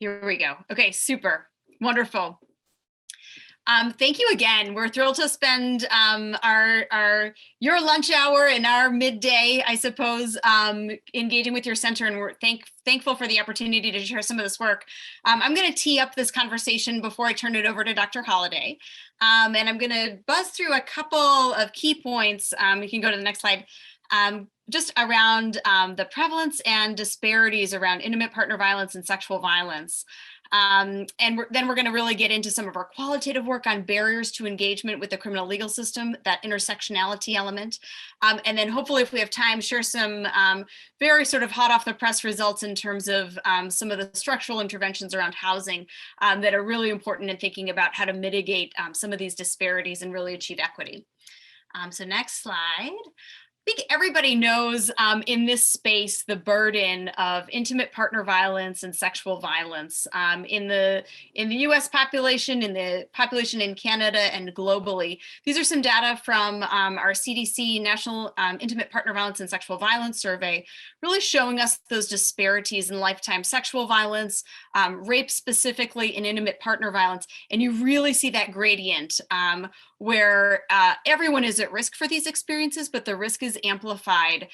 Here we go. Okay, super, wonderful. Thank you again. We're thrilled to spend your lunch hour and our midday, I suppose, engaging with your center, and we're thankful for the opportunity to share some of this work. I'm going to tee up this conversation before I turn it over to Dr. Holliday, and I'm going to buzz through a couple of key points. You can go to the next slide. Just around the prevalence and disparities around intimate partner violence and sexual violence. Then we're going to really get into some of our qualitative work on barriers to engagement with the criminal legal system, that intersectionality element. And then hopefully, if we have time, share some very sort of hot off the press results in terms of some of the structural interventions around housing that are really important in thinking about how to mitigate some of these disparities and really achieve equity. So next slide. I think everybody knows in this space the burden of intimate partner violence and sexual violence in the US population, in the population in Canada and globally. These are some data from our CDC National Intimate Partner Violence and Sexual Violence Survey, really showing us those disparities in lifetime sexual violence, rape specifically, and intimate partner violence. And you really see that gradient where everyone is at risk for these experiences, but the risk is amplified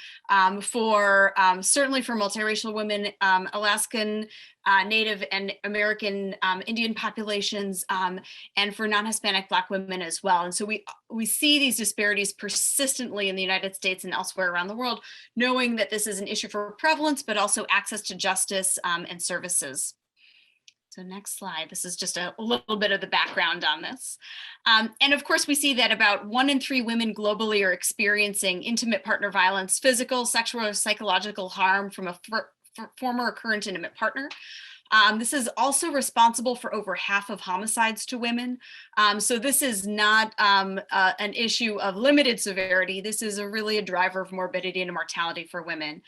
for certainly for multiracial women, Alaskan, Native and American Indian populations, and for non-Hispanic Black women as well. And so we see these disparities persistently in the United States and elsewhere around the world, knowing that this is an issue for prevalence, but also access to justice and services. So next slide. This is just a little bit of the background on this. And of course, we see that about 1 in 3 women globally are experiencing intimate partner violence, physical, sexual, or psychological harm from a former or current intimate partner. This is also responsible for over half of homicides to women. So this is not an issue of limited severity. This is really a driver of morbidity and mortality for women.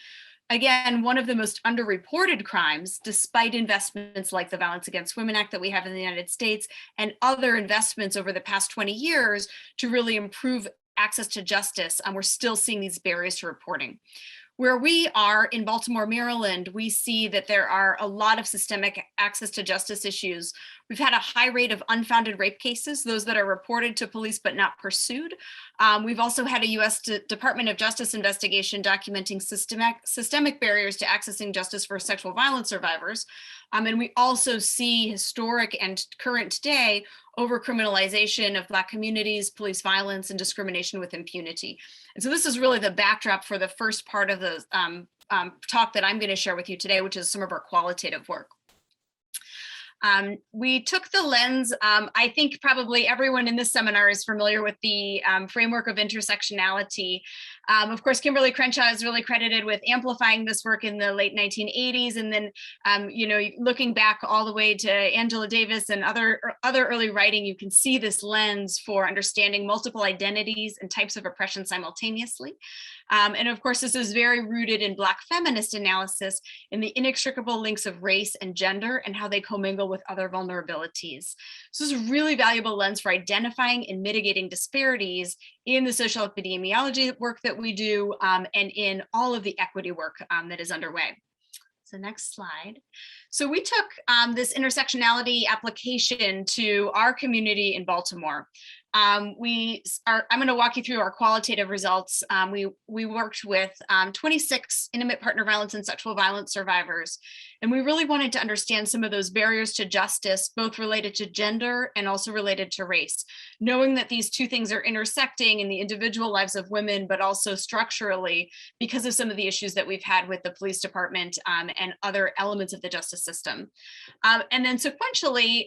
Again, one of the most underreported crimes, despite investments like the Violence Against Women Act that we have in the United States and other investments over the past 20 years to really improve access to justice, we're still seeing these barriers to reporting. Where we are in Baltimore, Maryland, we see that there are a lot of systemic access to justice issues. We've had a high rate of unfounded rape cases, those that are reported to police but not pursued. We've also had a US Department of Justice investigation documenting systemic barriers to accessing justice for sexual violence survivors. And we also see historic and current day over-criminalization of Black communities, police violence, and discrimination with impunity. And so this is really the backdrop for the first part of the talk that I'm going to share with you today, which is some of our qualitative work. We took the lens, I think probably everyone in this seminar is familiar with the framework of intersectionality. Of course, Kimberly Crenshaw is really credited with amplifying this work in the late 1980s. And then, you know, looking back all the way to Angela Davis and other early writing, you can see this lens for understanding multiple identities and types of oppression simultaneously. And of course, this is very rooted in Black feminist analysis in the inextricable links of race and gender and how they commingle with other vulnerabilities. So this is a really valuable lens for identifying and mitigating disparities in the social epidemiology work that we do and in all of the equity work that is underway. So next slide. So we took this intersectionality application to our community in Baltimore. I'm going to walk you through our qualitative results. We worked with 26 intimate partner violence and sexual violence survivors, and we really wanted to understand some of those barriers to justice, both related to gender and also related to race, knowing that these two things are intersecting in the individual lives of women, but also structurally because of some of the issues that we've had with the police department and other elements of the justice system. And then sequentially,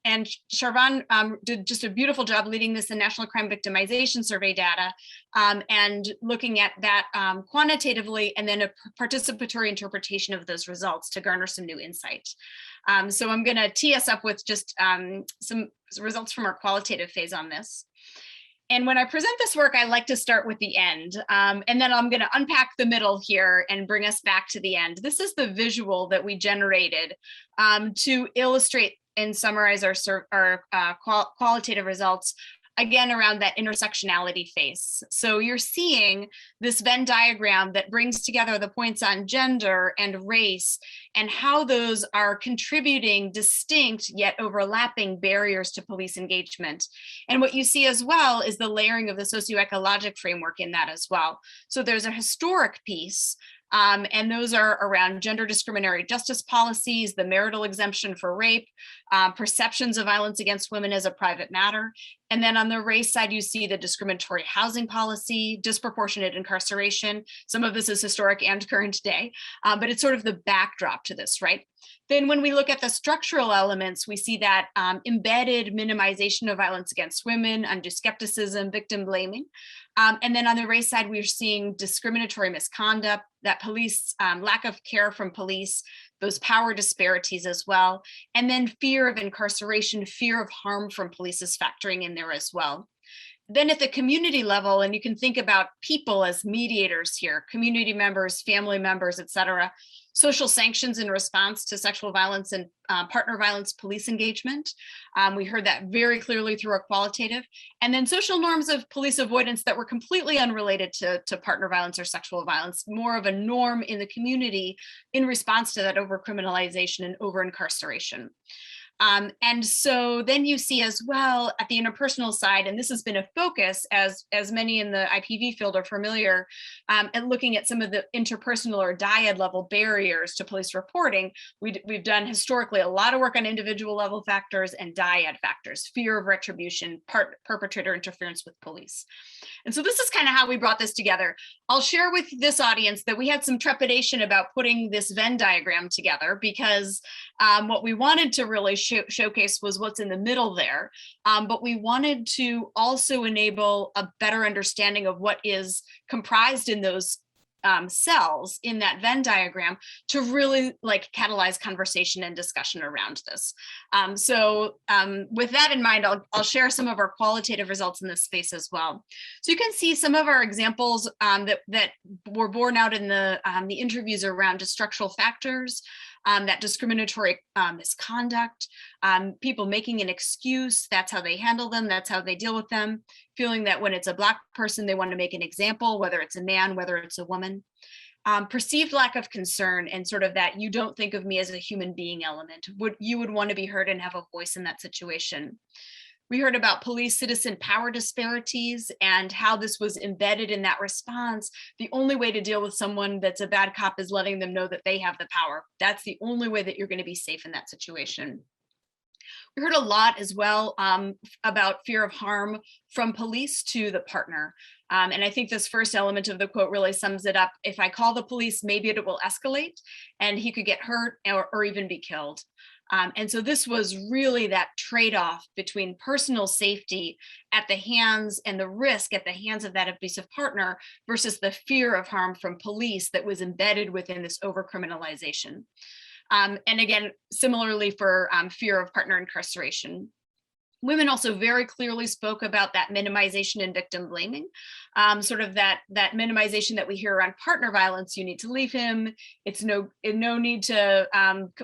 and Charvonne did just a beautiful job leading this in National Crime Victimization Survey data and looking at that quantitatively and then a participatory interpretation of those results to garner some new insight. So I'm going to tee us up with just some results from our qualitative phase on this. And when I present this work, I like to start with the end, and then I'm going to unpack the middle here and bring us back to the end. This is the visual that we generated to illustrate and summarize our qualitative results again, around that intersectionality phase. So you're seeing this Venn diagram that brings together the points on gender and race and how those are contributing distinct yet overlapping barriers to police engagement. And what you see as well is the layering of the socio-ecologic framework in that as well. So there's a historic piece, and those are around gender discriminatory justice policies, the marital exemption for rape, perceptions of violence against women as a private matter. And then on the race side, you see the discriminatory housing policy, disproportionate incarceration. Some of this is historic and current day, but it's sort of the backdrop to this, right? Then when we look at the structural elements, we see that embedded minimization of violence against women, undue skepticism, victim blaming. And then on the race side, we're seeing discriminatory misconduct, that police, lack of care from police, those power disparities as well. And then fear of incarceration, fear of harm from police is factoring in there as well. Then at the community level, and you can think about people as mediators here, community members, family members, et cetera, social sanctions in response to sexual violence and partner violence police engagement. We heard that very clearly through our qualitative. And then social norms of police avoidance that were completely unrelated to partner violence or sexual violence, more of a norm in the community in response to that over-criminalization and over-incarceration. And so then you see as well at the interpersonal side, and this has been a focus as many in the IPV field are familiar, and looking at some of the interpersonal or dyad level barriers to police reporting. We've done historically a lot of work on individual level factors and dyad factors, fear of retribution, perpetrator interference with police. And so this is kind of how we brought this together. I'll share with this audience that we had some trepidation about putting this Venn diagram together because what we wanted to really showcase was what's in the middle there, but we wanted to also enable a better understanding of what is comprised in those cells in that Venn diagram to really like catalyze conversation and discussion around this. So with that in mind, I'll share some of our qualitative results in this space as well. So you can see some of our examples that were borne out in the interviews around just structural factors, that discriminatory misconduct, people making an excuse, that's how they handle them, that's how they deal with them, feeling that when it's a Black person, they want to make an example, whether it's a man, whether it's a woman. Perceived lack of concern and sort of that you don't think of me as a human being element. You would want to be heard and have a voice in that situation. We heard about police citizen power disparities and how this was embedded in that response. The only way to deal with someone that's a bad cop is letting them know that they have the power. That's the only way that you're going to be safe in that situation. We heard a lot as well about fear of harm from police to the partner. And I think this first element of the quote really sums it up. If I call the police, maybe it will escalate and he could get hurt or even be killed. And so this was really that trade-off between personal safety at the hands and the risk at the hands of that abusive partner versus the fear of harm from police that was embedded within this over-criminalization. And again, similarly for fear of partner incarceration. Women also very clearly spoke about that minimization and victim blaming, sort of that minimization that we hear around partner violence. You need to leave him. It's no need to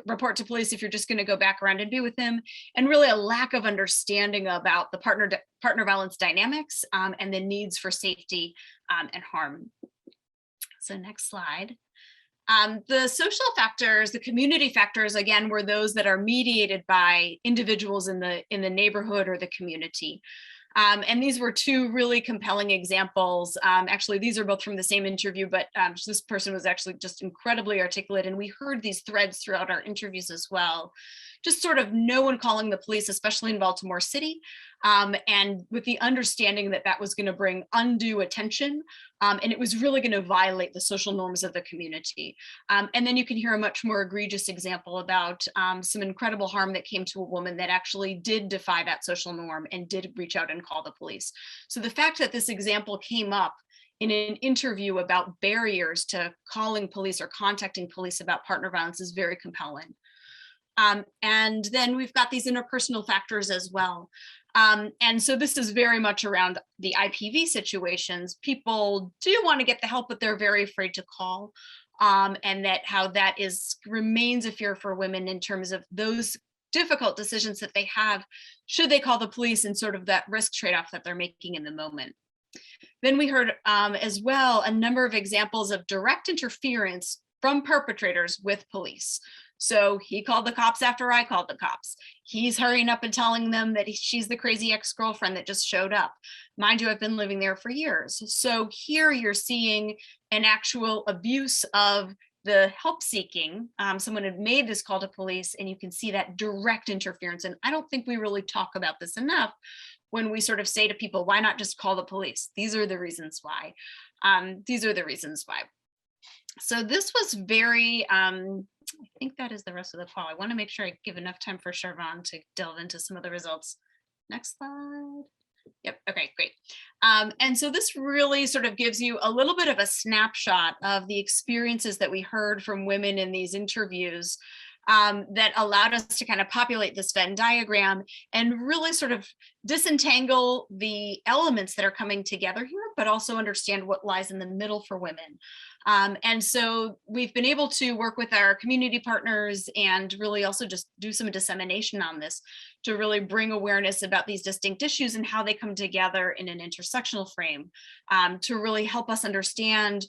report to police if you're just going to go back around and be with him, and really a lack of understanding about the partner violence dynamics and the needs for safety and harm. So next slide. The social factors, the community factors, again, were those that are mediated by individuals in the neighborhood or the community. And these were two really compelling examples. Actually, these are both from the same interview, but this person was actually just incredibly articulate. And we heard these threads throughout our interviews as well. Just sort of no one calling the police, especially in Baltimore City, and with the understanding that that was going to bring undue attention, and it was really going to violate the social norms of the community. And then you can hear a much more egregious example about some incredible harm that came to a woman that actually did defy that social norm and did reach out and call the police. So the fact that this example came up in an interview about barriers to calling police or contacting police about partner violence is very compelling. And then we've got these interpersonal factors as well. And so this is very much around the IPV situations. People do want to get the help, but they're very afraid to call. And that how that remains a fear for women in terms of those difficult decisions that they have, should they call the police, and sort of that risk trade-off that they're making in the moment. Then we heard as well a number of examples of direct interference from perpetrators with police. So he called the cops after I called the cops. He's hurrying up and telling them that she's the crazy ex-girlfriend that just showed up. Mind you, I've been living there for years. So here you're seeing an actual abuse of the help seeking. Someone had made this call to police, and you can see that direct interference. And I don't think we really talk about this enough when we sort of say to people, why not just call the police? These are the reasons why. These are the reasons why. So this was very, I think that is the rest of the call. I want to make sure I give enough time for Charvonne to delve into some of the results. Next slide. Yep, okay, great. And so this really sort of gives you a little bit of a snapshot of the experiences that we heard from women in these interviews that allowed us to kind of populate this Venn diagram and really sort of disentangle the elements that are coming together here, but also understand what lies in the middle for women. And so we've been able to work with our community partners and really also just do some dissemination on this to really bring awareness about these distinct issues and how they come together in an intersectional frame, to really help us understand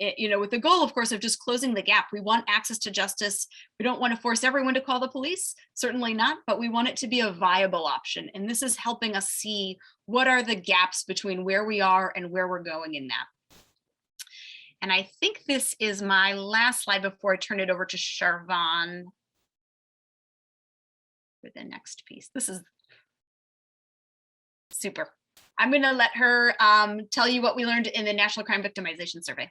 with the goal, of course, of just closing the gap. We want access to justice. We don't want to force everyone to call the police, certainly not, but we want it to be a viable option. And this is helping us see what are the gaps between where we are and where we're going in that. And I think this is my last slide before I turn it over to Charvonne for the next piece. This is super. I'm going to let her tell you what we learned in the National Crime Victimization Survey.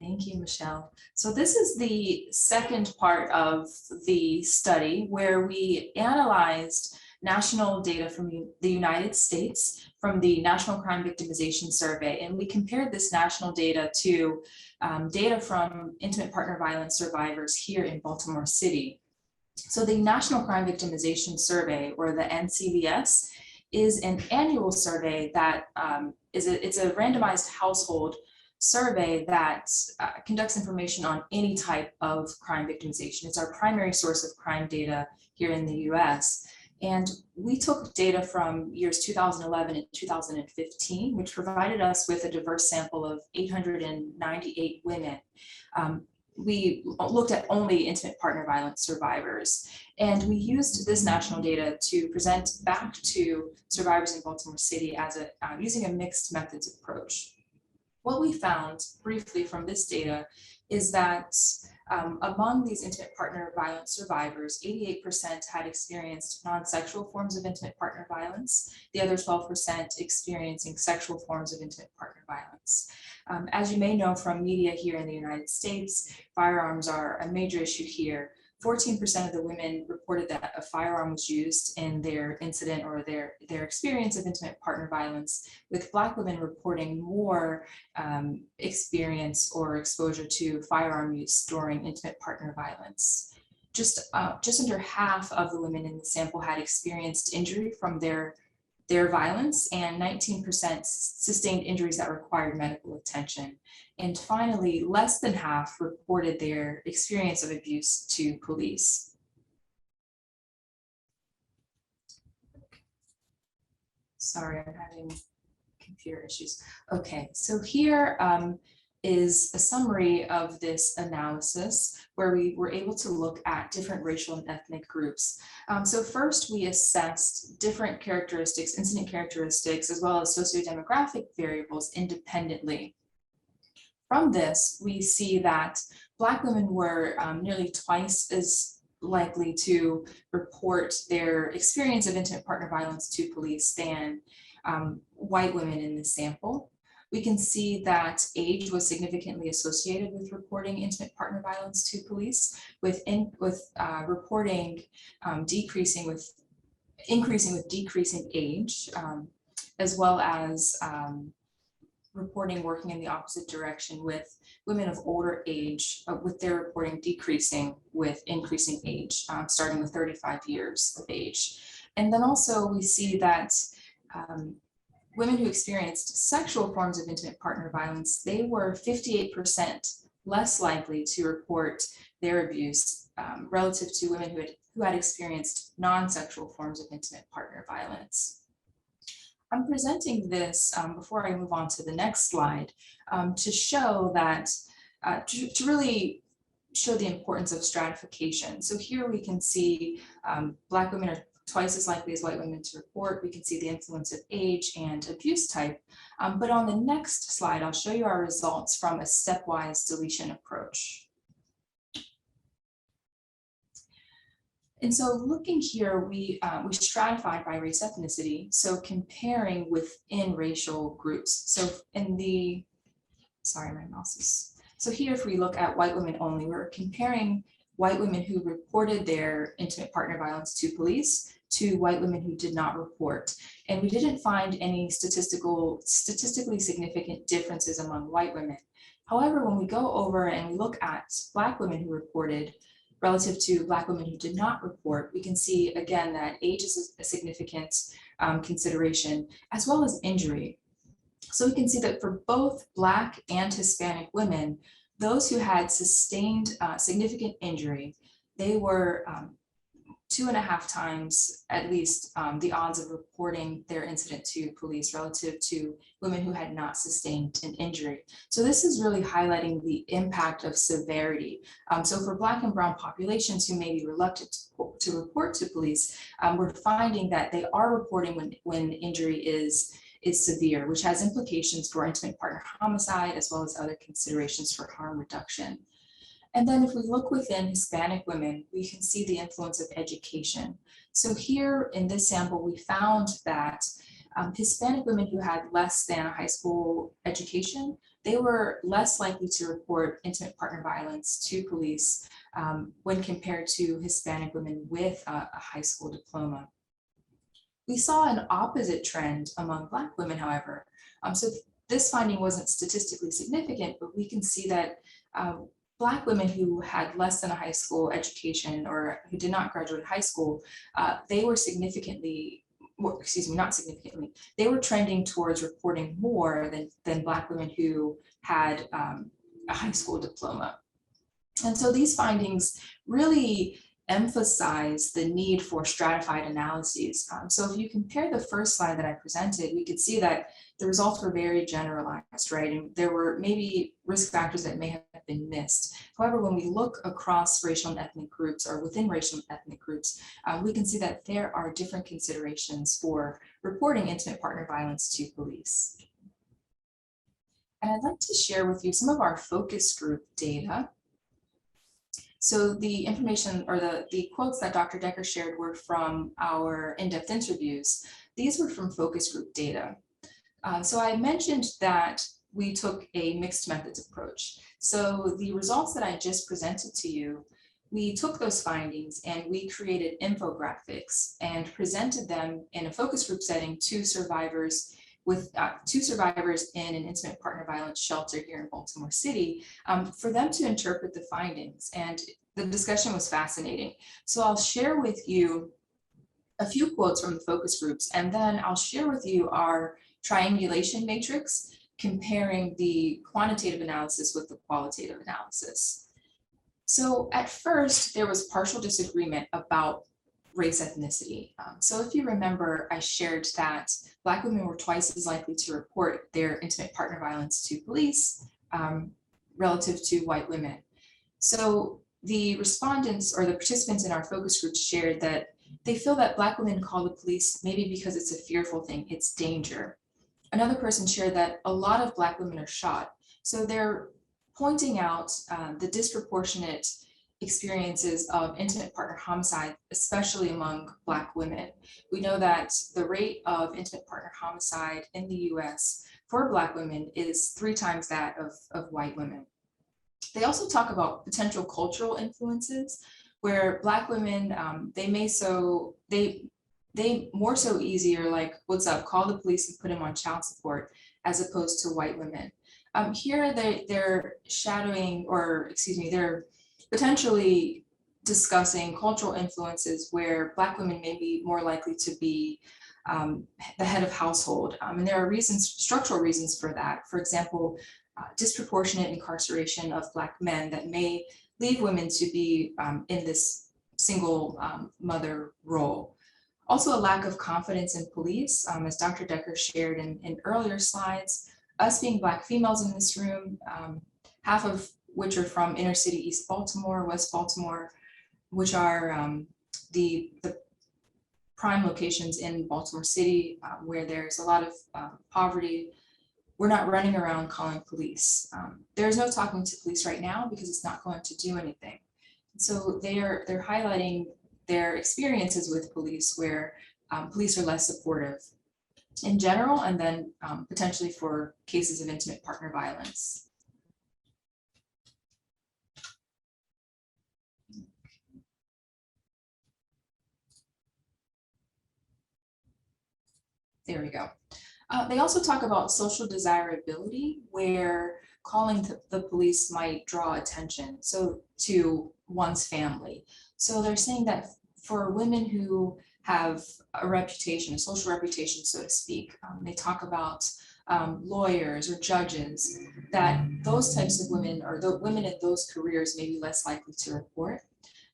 Thank you, Michelle. So this is the second part of the study where we analyzed national data from the United States from the National Crime Victimization Survey. And we compared this national data to data from intimate partner violence survivors here in Baltimore City. So the National Crime Victimization Survey, or the NCVS, is an annual survey that it's a randomized household survey that conducts information on any type of crime victimization. It's our primary source of crime data here in the US. And we took data from years 2011 and 2015, which provided us with a diverse sample of 898 women. We looked at only intimate partner violence survivors. And we used this national data to present back to survivors in Baltimore City as using a mixed methods approach. What we found briefly from this data is that among these intimate partner violence survivors, 88% had experienced non-sexual forms of intimate partner violence, the other 12% experiencing sexual forms of intimate partner violence. As you may know from media here in the United States, firearms are a major issue here. 14% of the women reported that a firearm was used in their incident or their experience of intimate partner violence, with Black women reporting more experience or exposure to firearm use during intimate partner violence. Just under half of the women in the sample had experienced injury from their violence, and 19% sustained injuries that required medical attention. And finally, less than half reported their experience of abuse to police. Sorry, I'm having computer issues. Okay, so here is a summary of this analysis where we were able to look at different racial and ethnic groups. So first we assessed different characteristics, incident characteristics, as well as socio-demographic variables independently. From this, we see that Black women were nearly twice as likely to report their experience of intimate partner violence to police than white women in the sample. We can see that age was significantly associated with reporting intimate partner violence to police, with reporting increasing with decreasing age, as well as reporting working in the opposite direction, with women of older age, with their reporting decreasing with increasing age, starting with 35 years of age. And then also we see that women who experienced sexual forms of intimate partner violence, they were 58% less likely to report their abuse relative to women who had who had experienced non-sexual forms of intimate partner violence. I'm presenting this before I move on to the next slide to show that, to really show the importance of stratification. So here we can see Black women are twice as likely as white women to report. We can see the influence of age and abuse type. But on the next slide, I'll show you our results from a stepwise deletion approach. And so looking here, we stratified by race ethnicity, so comparing within racial groups. So in the, sorry, my mouse is, so here if we look at white women only, we're comparing white women who reported their intimate partner violence to police to white women who did not report. And we didn't find any statistically significant differences among white women. However, when we go over and we look at Black women who reported relative to Black women who did not report, we can see again that age is a significant consideration, as well as injury. So we can see that for both Black and Hispanic women, those who had sustained significant injury, they were 2.5 times at least the odds of reporting their incident to police relative to women who had not sustained an injury. So this is really highlighting the impact of severity. So for Black and brown populations who may be reluctant to report to police, we're finding that they are reporting when injury is severe, which has implications for intimate partner homicide, as well as other considerations for harm reduction. And then if we look within Hispanic women, we can see the influence of education. So here in this sample, we found that Hispanic women who had less than a high school education, they were less likely to report intimate partner violence to police when compared to Hispanic women with a high school diploma. We saw an opposite trend among Black women, however. So this finding wasn't statistically significant, but we can see that Black women who had less than a high school education or who did not graduate high school, they were significantly, excuse me, not significantly, they were trending towards reporting more than Black women who had a high school diploma. And so these findings really emphasize the need for stratified analyses. So if you compare the first slide that I presented, we could see that the results were very generalized, right? And there were maybe risk factors that may have been missed. However, when we look across racial and ethnic groups or within racial and ethnic groups, we can see that there are different considerations for reporting intimate partner violence to police. And I'd like to share with you some of our focus group data. So the information or the quotes that Dr. Decker shared were from our in-depth interviews. These were from focus group data. So I mentioned that we took a mixed methods approach. So the results that I just presented to you, we took those findings and we created infographics and presented them in a focus group setting to survivors with 2 survivors in an intimate partner violence shelter here in Baltimore City for them to interpret the findings. And the discussion was fascinating. So I'll share with you a few quotes from the focus groups, and then I'll share with you our triangulation matrix comparing the quantitative analysis with the qualitative analysis. So at first, there was partial disagreement about race ethnicity. So if you remember, I shared that Black women were twice as likely to report their intimate partner violence to police relative to white women. So the respondents or the participants in our focus group shared that they feel that Black women call the police maybe because it's a fearful thing, it's danger. Another person shared that a lot of Black women are shot. So they're pointing out the disproportionate experiences of intimate partner homicide, especially among Black women. We know that the rate of intimate partner homicide in the US for Black women is 3 times that of white women. They also talk about potential cultural influences where Black women, they more so easier like, what's up, call the police and put him on child support, as opposed to white women. Here they're shadowing, or excuse me, they're potentially discussing cultural influences where Black women may be more likely to be the head of household. And there are reasons, structural reasons for that. For example, disproportionate incarceration of Black men that may leave women to be in this single mother role. Also a lack of confidence in police, as Dr. Decker shared in earlier slides. Us being Black females in this room, half of which are from inner city East Baltimore, West Baltimore, which are the prime locations in Baltimore City, where there's a lot of poverty. We're not running around calling police. There's no talking to police right now because it's not going to do anything. So they're highlighting their experiences with police where police are less supportive in general, and then potentially for cases of intimate partner violence. There we go. They also talk about social desirability, where calling the police might draw attention to one's family. So they're saying that for women who have a reputation, a social reputation, so to speak, they talk about lawyers or judges, that those types of women, or the women in those careers, may be less likely to report.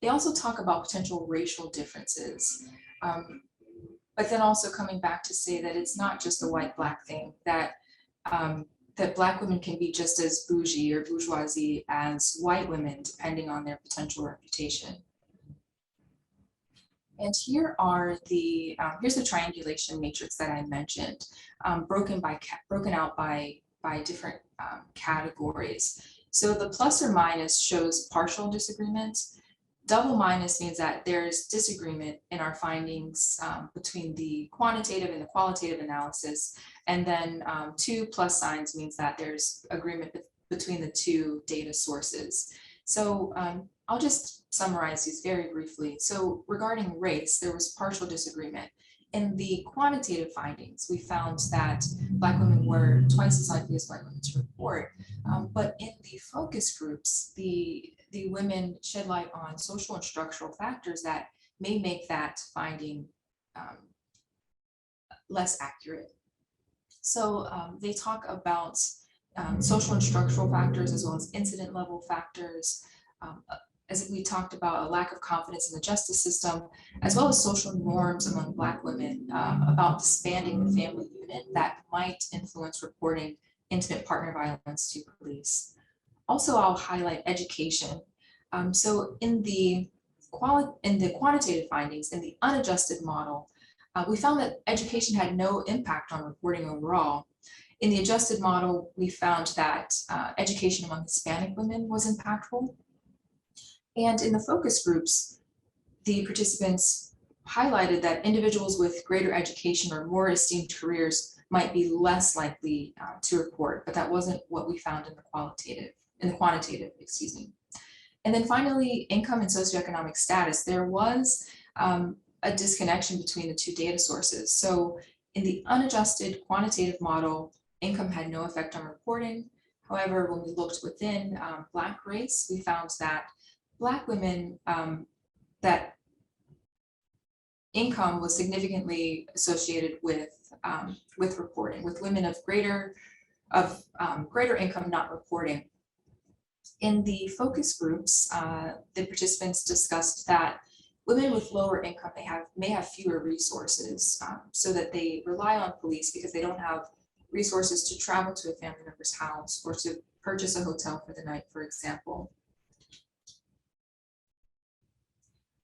They also talk about potential racial differences. But then also coming back to say that it's not just a white-Black thing, that that Black women can be just as bougie or bourgeoisie as white women, depending on their potential reputation. And here are the here's the triangulation matrix that I mentioned, broken out by different categories. So the plus or minus shows partial disagreement. Double minus means that there's disagreement in our findings between the quantitative and the qualitative analysis. And then 2 plus signs means that there's agreement between the 2 data sources. So I'll just summarize these very briefly. So regarding race, there was partial disagreement. In the quantitative findings, we found that Black women were twice as likely as white women to report. But in the focus groups, the women shed light on social and structural factors that may make that finding less accurate. So they talk about social and structural factors as well as incident level factors. As we talked about, a lack of confidence in the justice system, as well as social norms among Black women about disbanding the family unit that might influence reporting intimate partner violence to police. Also, I'll highlight education. So in the quantitative findings, in the unadjusted model, we found that education had no impact on reporting overall. In the adjusted model, we found that education among Hispanic women was impactful. And in the focus groups, the participants highlighted that individuals with greater education or more esteemed careers might be less likely to report, but that wasn't what we found in the quantitative, excuse me. And then finally, income and socioeconomic status. There was a disconnection between the 2 data sources. So in the unadjusted quantitative model, income had no effect on reporting. However, when we looked within Black race, we found that Black women, that income was significantly associated with reporting, with women of greater income not reporting. In the focus groups, the participants discussed that women with lower income may have fewer resources, so that they rely on police because they don't have resources to travel to a family member's house or to purchase a hotel for the night, for example.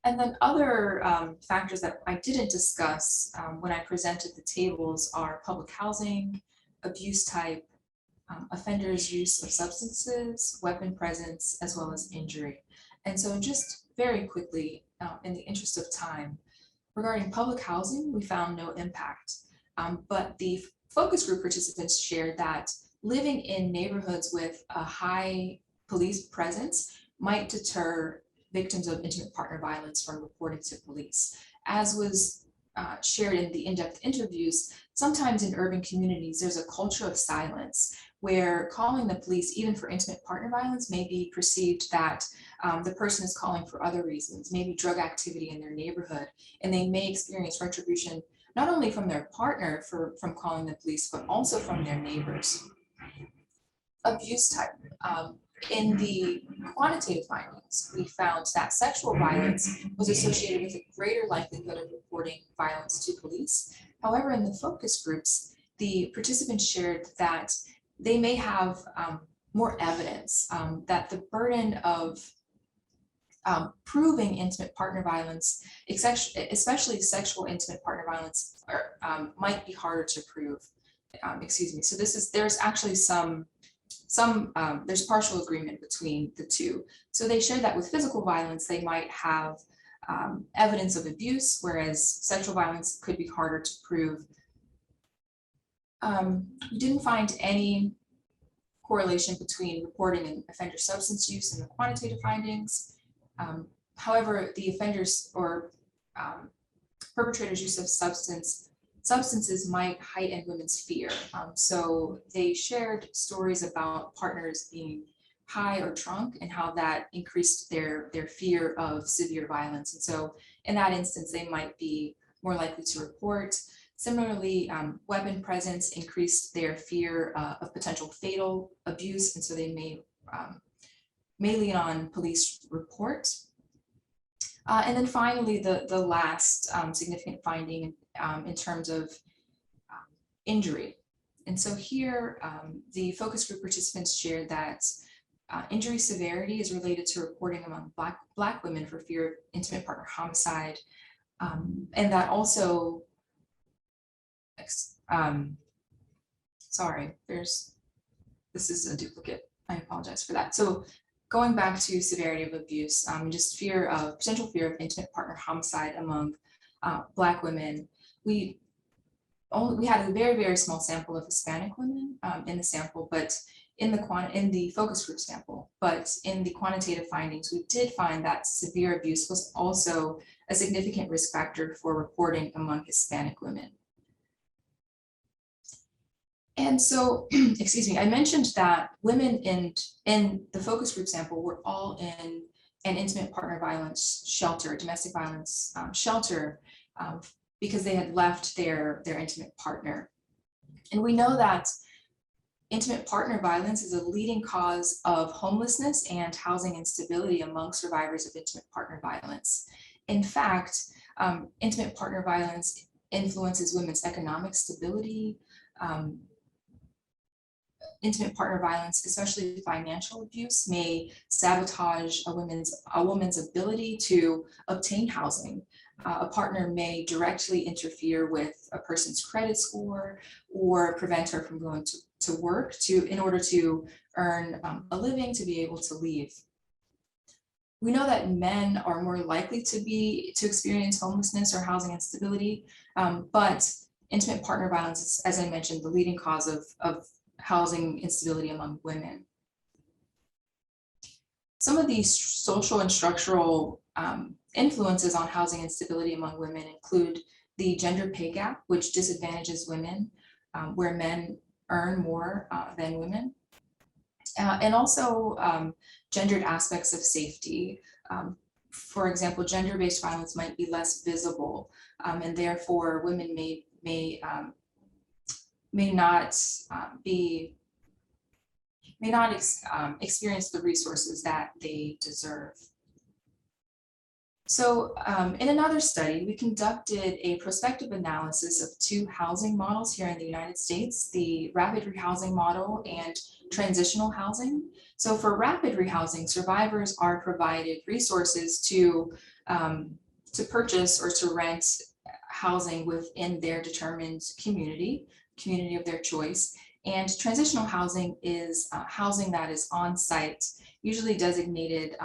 And then other factors that I didn't discuss when I presented the tables are public housing, abuse type, offenders' use of substances, weapon presence, as well as injury. And so just very quickly, in the interest of time, regarding public housing, we found no impact. But the focus group participants shared that living in neighborhoods with a high police presence might deter victims of intimate partner violence from reporting to police. As was shared in the in-depth interviews, sometimes in urban communities, there's a culture of silence where calling the police, even for intimate partner violence, may be perceived that the person is calling for other reasons, maybe drug activity in their neighborhood, and they may experience retribution not only from their partner from calling the police, but also from their neighbors. Abuse type. In the quantitative findings, we found that sexual violence was associated with a greater likelihood of reporting violence to police. However, in the focus groups, the participants shared that they may have more evidence that the burden of proving intimate partner violence, especially sexual intimate partner violence, might be harder to prove. So there's actually there's partial agreement between the two. So they shared that with physical violence, they might have evidence of abuse, whereas sexual violence could be harder to prove. We didn't find any correlation between reporting and offender substance use in the quantitative findings. However, the offenders or perpetrators' use of substances might heighten women's fear. So they shared stories about partners being high or drunk and how that increased their fear of severe violence. And so in that instance, they might be more likely to report. Similarly, weapon presence increased their fear of potential fatal abuse, and so they may lean on police report. And then finally, the last significant finding in terms of injury. And so here, the focus group participants shared that injury severity is related to reporting among Black women for fear of intimate partner homicide, and that also, this is a duplicate. I apologize for that. So going back to severity of abuse, just potential fear of intimate partner homicide among Black women, we had a very, very small sample of Hispanic women in the sample, but in the focus group sample, but in the quantitative findings, we did find that severe abuse was also a significant risk factor for reporting among Hispanic women. And so, excuse me, I mentioned that women in the focus group sample were all in an intimate partner violence shelter, domestic violence shelter, because they had left their intimate partner. And we know that intimate partner violence is a leading cause of homelessness and housing instability among survivors of intimate partner violence. In fact, intimate partner violence influences women's economic stability. Intimate partner violence, especially financial abuse, may sabotage a woman's ability to obtain housing. A partner may directly interfere with a person's credit score or prevent her from going to work in order to earn a living to be able to leave. We know that men are more likely to experience homelessness or housing instability, but intimate partner violence is, as I mentioned, the leading cause of housing instability among women. Some of these social and structural influences on housing instability among women include the gender pay gap, which disadvantages women, where men earn more than women, and also gendered aspects of safety. For example, gender-based violence might be less visible, and therefore women may not experience the resources that they deserve. So in another study, we conducted a prospective analysis of two housing models here in the United States, the rapid rehousing model and transitional housing. So for rapid rehousing, survivors are provided resources to purchase or to rent housing within their determined community of their choice. And transitional housing is housing that is on site, usually designated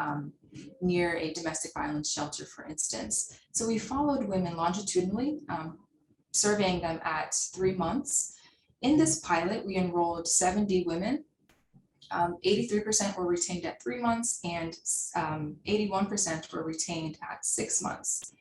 near a domestic violence shelter, for instance. So we followed women longitudinally, surveying them at 3 months. In this pilot, we enrolled 70 women. 83% were retained at 3 months and 81% were retained at 6 months.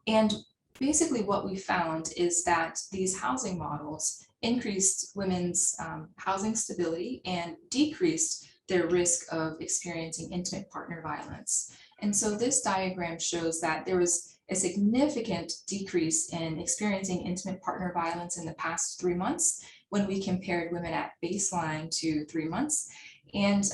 And basically what we found is that these housing models increased women's housing stability and decreased their risk of experiencing intimate partner violence. And so this diagram shows that there was a significant decrease in experiencing intimate partner violence in the past 3 months when we compared women at baseline to 3 months. And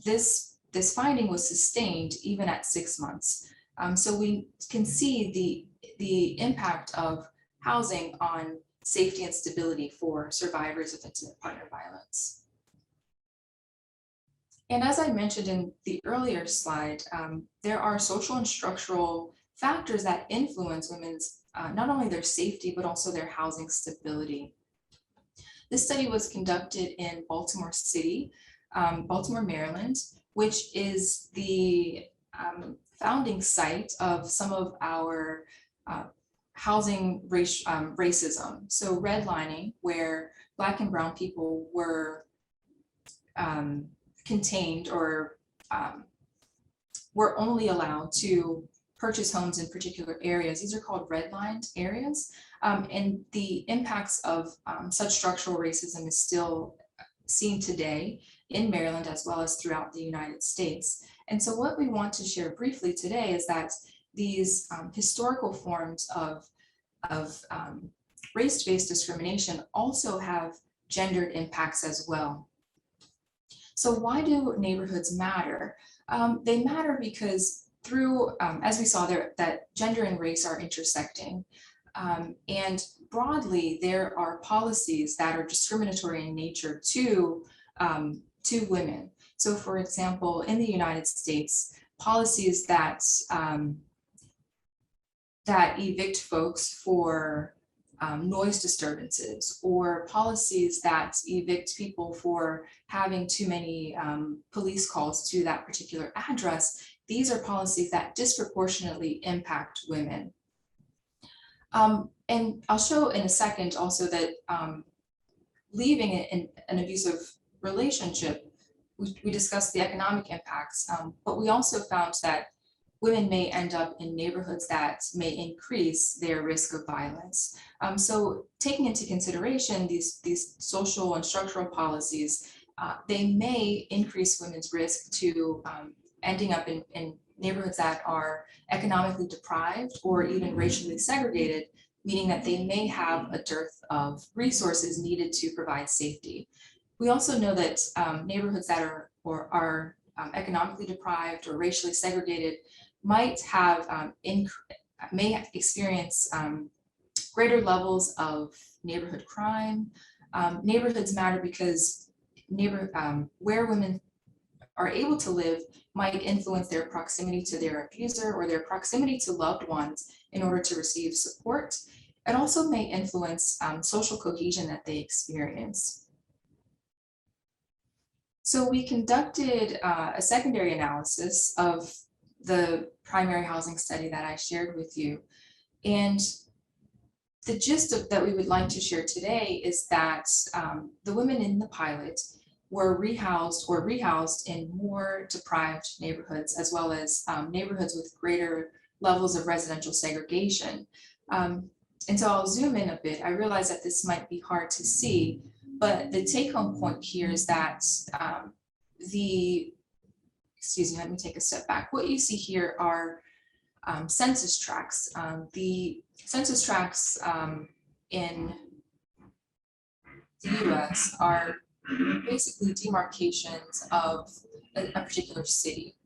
this finding was sustained even at 6 months. So we can see the impact of housing on safety and stability for survivors of intimate partner violence. And as I mentioned in the earlier slide, there are social and structural factors that influence women's, not only their safety, but also their housing stability. This study was conducted in Baltimore City, Baltimore, Maryland, which is the founding site of some of our housing racism. So redlining, where Black and brown people were contained or were only allowed to purchase homes in particular areas. These are called redlined areas. And the impacts of such structural racism is still seen today in Maryland as well as throughout the United States. And so what we want to share briefly today is that these historical forms of race-based discrimination also have gendered impacts as well. So why do neighborhoods matter? They matter because through, as we saw there, that gender and race are intersecting. And broadly, there are policies that are discriminatory in nature to women. So for example, in the United States, policies that evict folks for noise disturbances, or policies that evict people for having too many police calls to that particular address, these are policies that disproportionately impact women. And I'll show in a second also that leaving in an abusive relationship, we discussed the economic impacts, but we also found that women may end up in neighborhoods that may increase their risk of violence. So taking into consideration these social and structural policies, they may increase women's risk to ending up in neighborhoods that are economically deprived or even racially segregated, meaning that they may have a dearth of resources needed to provide safety. We also know that neighborhoods that are economically deprived or racially segregated might have may experience greater levels of neighborhood crime. Neighborhoods matter because where women are able to live might influence their proximity to their abuser or their proximity to loved ones in order to receive support. It also may influence social cohesion that they experience. So we conducted a secondary analysis of the primary housing study that I shared with you. And the gist of that we would like to share today is that the women in the pilot were rehoused in more deprived neighborhoods, as well as neighborhoods with greater levels of residential segregation. And so I'll zoom in a bit. I realize that this might be hard to see, but the take-home point here is that excuse me, let me take a step back. What you see here are census tracts. The census tracts in the US are basically demarcations of a particular city.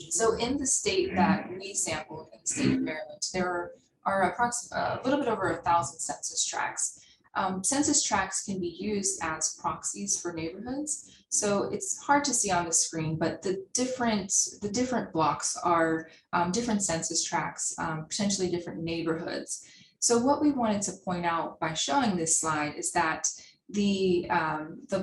So in the state that we sampled, in the state of Maryland, there are approximately a little bit over 1,000 census tracts. Census tracts can be used as proxies for neighborhoods. So it's hard to see on the screen, but the different blocks are different census tracts, potentially different neighborhoods. So what we wanted to point out by showing this slide is that the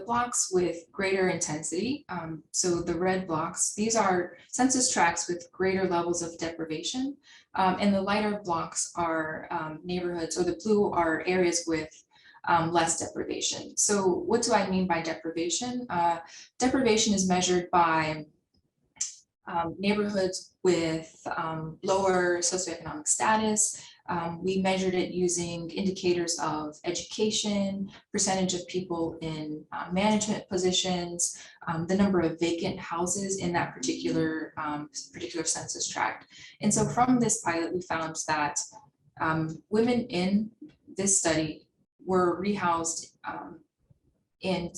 blocks with greater intensity, so the red blocks, these are census tracts with greater levels of deprivation, and the lighter blocks are neighborhoods, or the blue are areas with less deprivation. So what do I mean by deprivation? Deprivation is measured by neighborhoods with lower socioeconomic status. We measured it using indicators of education, percentage of people in management positions, the number of vacant houses in that particular census tract. And so from this pilot, we found that women in this study were rehoused in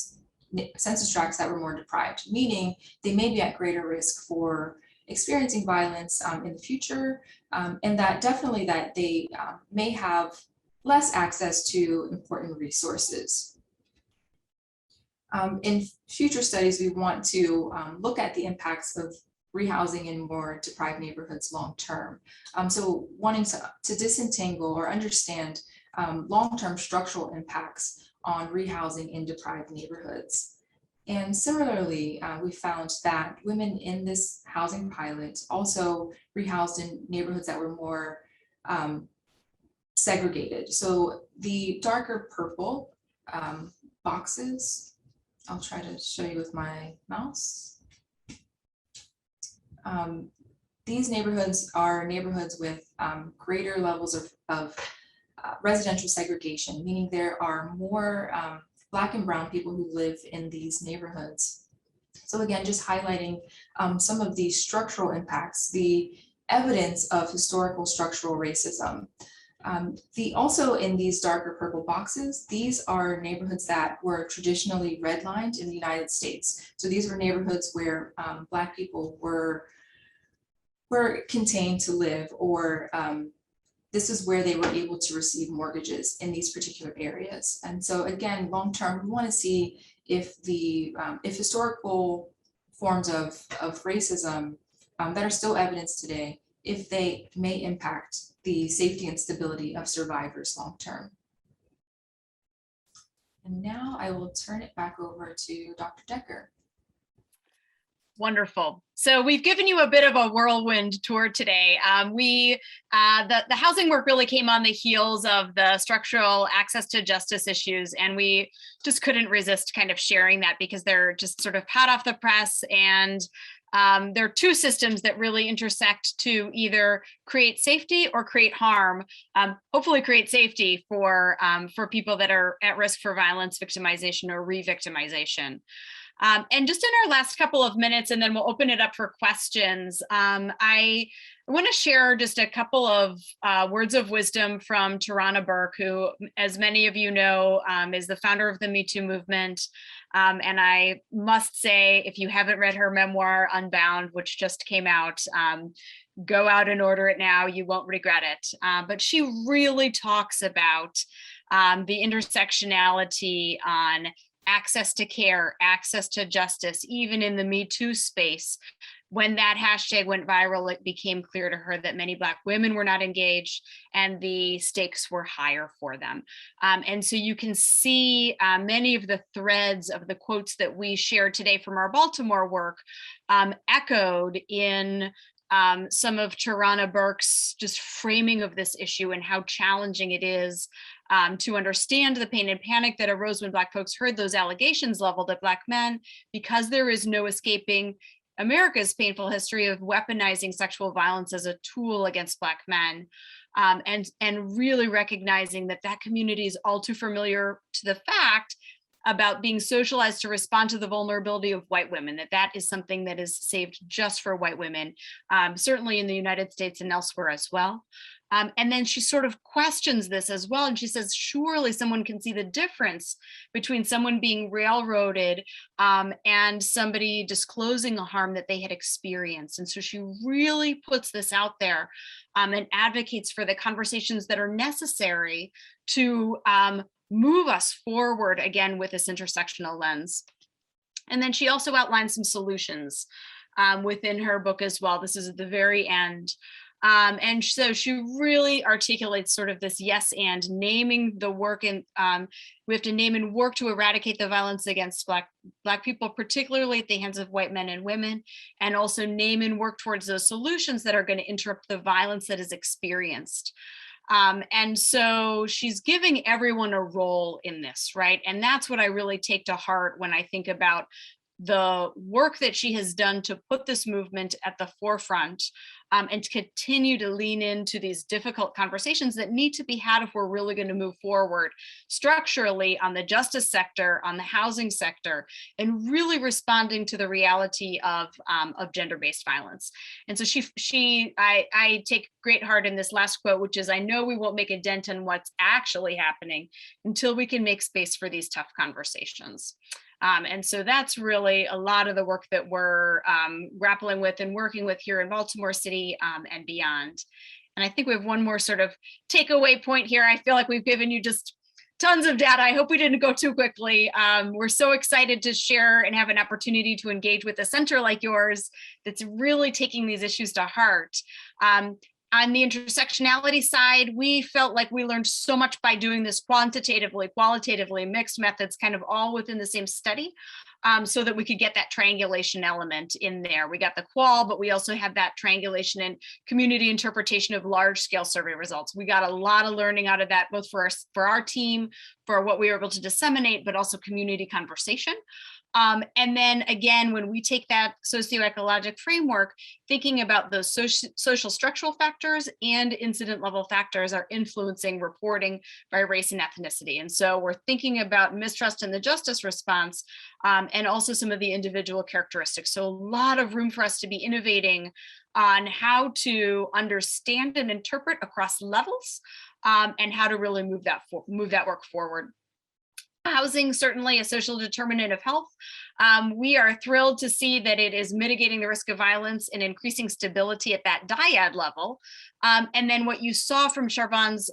census tracts that were more deprived, meaning they may be at greater risk for experiencing violence in the future, and that definitely that they may have less access to important resources. In future studies, we want to look at the impacts of rehousing in more deprived neighborhoods long term. So wanting to disentangle or understand long-term structural impacts on rehousing in deprived neighborhoods. And similarly, we found that women in this housing pilot also rehoused in neighborhoods that were more segregated. So the darker purple boxes, I'll try to show you with my mouse. These neighborhoods are neighborhoods with greater levels of residential segregation, meaning there are more Black and brown people who live in these neighborhoods. So again, just highlighting some of the structural impacts, the evidence of historical structural racism. Also in these darker purple boxes, these are neighborhoods that were traditionally redlined in the United States. So these were neighborhoods where Black people were contained to live, or this is where they were able to receive mortgages in these particular areas. And so again, long term, we want to see if if historical forms of racism that are still evidenced today, if they may impact the safety and stability of survivors long term. And now I will turn it back over to Dr. Decker. Wonderful. So we've given you a bit of a whirlwind tour today. The housing work really came on the heels of the structural access to justice issues, and we just couldn't resist kind of sharing that because they're just sort of hot off the press, and there are two systems that really intersect to either create safety or create harm. Hopefully create safety for people that are at risk for violence, victimization, or re-victimization. And just in our last couple of minutes, and then we'll open it up for questions, I want to share just a couple of words of wisdom from Tarana Burke, who, as many of you know, is the founder of the Me Too movement. And I must say, if you haven't read her memoir, Unbound, which just came out, go out and order it now. You won't regret it. But she really talks about the intersectionality on access to care, access to justice, even in the Me Too space. When that hashtag went viral, it became clear to her that many Black women were not engaged and the stakes were higher for them. And so you can see many of the threads of the quotes that we shared today from our Baltimore work echoed in some of Tarana Burke's just framing of this issue and how challenging it is to understand the pain and panic that arose when Black folks heard those allegations leveled at Black men, because there is no escaping America's painful history of weaponizing sexual violence as a tool against Black men, and really recognizing that that community is all too familiar to the fact about being socialized to respond to the vulnerability of white women, that is something that is saved just for white women, certainly in the United States and elsewhere as well. And then she sort of questions this as well. And she says, surely someone can see the difference between someone being railroaded and somebody disclosing a harm that they had experienced. And so she really puts this out there and advocates for the conversations that are necessary to move us forward again with this intersectional lens. And then she also outlines some solutions within her book as well. This is at the very end. And so she really articulates sort of this yes and naming the work, and we have to name and work to eradicate the violence against Black people, particularly at the hands of white men and women, and also name and work towards those solutions that are going to interrupt the violence that is experienced. And so she's giving everyone a role in this, right? And that's what I really take to heart when I think about the work that she has done to put this movement at the forefront, and to continue to lean into these difficult conversations that need to be had if we're really going to move forward structurally on the justice sector, on the housing sector, and really responding to the reality of gender-based violence. And so I take great heart in this last quote, which is, I know we won't make a dent in what's actually happening until we can make space for these tough conversations. And so that's really a lot of the work that we're grappling with and working with here in Baltimore City and beyond. And I think we have one more sort of takeaway point here. I feel like we've given you just tons of data. I hope we didn't go too quickly. We're so excited to share and have an opportunity to engage with a center like yours that's really taking these issues to heart. On the intersectionality side, we felt like we learned so much by doing this quantitatively, qualitatively, mixed methods, kind of all within the same study, so that we could get that triangulation element in there. We got the qual, but we also had that triangulation and community interpretation of large scale survey results. We got a lot of learning out of that, both for our team, for what we were able to disseminate, but also community conversation. And then again, when we take that socio-ecologic framework, thinking about those social structural factors and incident level factors are influencing reporting by race and ethnicity. And so we're thinking about mistrust in the justice response, and also some of the individual characteristics. So a lot of room for us to be innovating on how to understand and interpret across levels, and how to really move that work forward. Housing, certainly a social determinant of health. We are thrilled to see that it is mitigating the risk of violence and increasing stability at that dyad level. And then what you saw from Charvonne's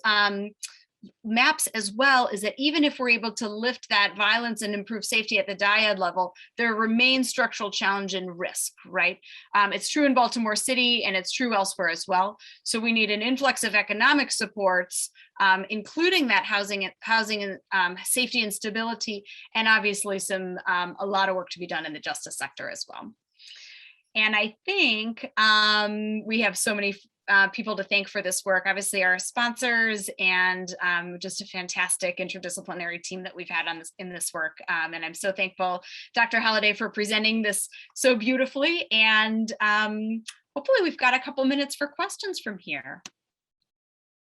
maps as well is that even if we're able to lift that violence and improve safety at the dyad level, there remains structural challenge and risk, right? It's true in Baltimore City and it's true elsewhere as well. So we need an influx of economic supports, including that housing and safety and stability, and obviously a lot of work to be done in the justice sector as well. And I think we have so many people to thank for this work. Obviously our sponsors and just a fantastic interdisciplinary team that we've had in this work. And I'm so thankful, Dr. Holliday, for presenting this so beautifully. And hopefully we've got a couple minutes for questions from here.